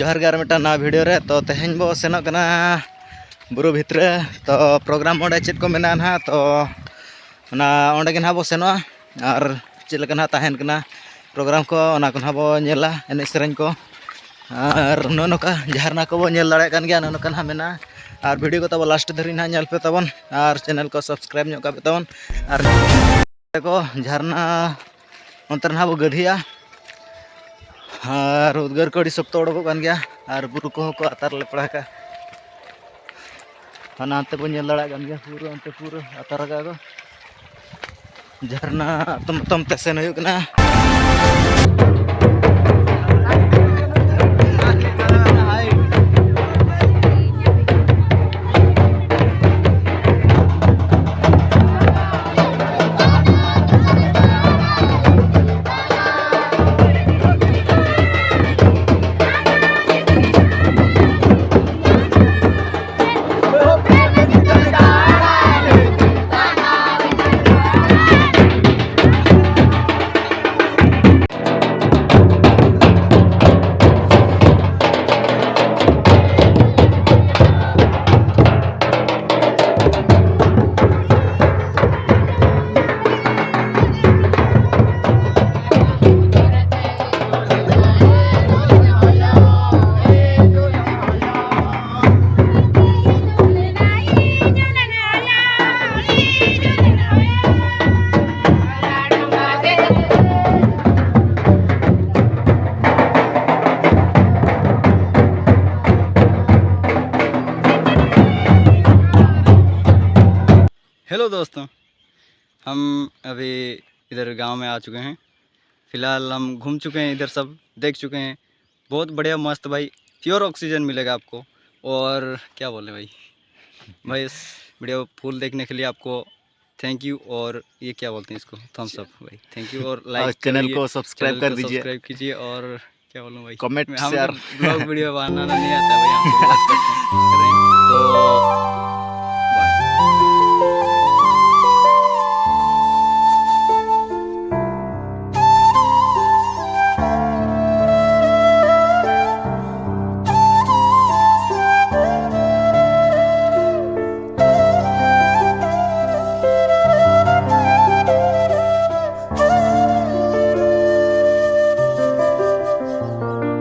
जोहार गार मिटा ना वीडियो रे तो तेहें बो सेनो कना बुरु भितरे तो प्रोग्राम ओंडे चेक को मेना ना तो ना ओंडे के ना बो सेनो और चेक लगा ना ताहेन कना प्रोग्राम को ओना को ना बो नेला एने सेरेन को और नोका जहारना को बो नेल दाड़े कान गया नोका ना मेना और वीडियो को तब लास्ट धरी ना नेल पे तबन और चैनल को सब्सक्राइब ᱧᱚᱜ ᱠᱟᱯᱮ तबन और को झरना अंतर ना बो गधिया और उद्गार को शक्त उड़क गया और बुरु को आतार ले पड़ा का हाते को नेल दाड़ा गया पूरा अंते पूरा आतार का झरना तम तम ते सेन हुयुग कना। हेलो दोस्तों, हम अभी इधर गांव में आ चुके हैं। फ़िलहाल हम घूम चुके हैं, इधर सब देख चुके हैं। बहुत बढ़िया मस्त भाई, प्योर ऑक्सीजन मिलेगा आपको। और क्या बोले भाई इस वीडियो फुल देखने के लिए आपको थैंक यू। और ये क्या बोलते हैं इसको, थम्स अप भाई, थैंक यू। और लाइक चैनल को सब्सक्राइब कर दीजिए, सब्सक्राइब कीजिए। और क्या बोलूँ भाई, कमेंट हम शेयर ब्लॉग वीडियो बनाना नहीं आता भाई, हम तो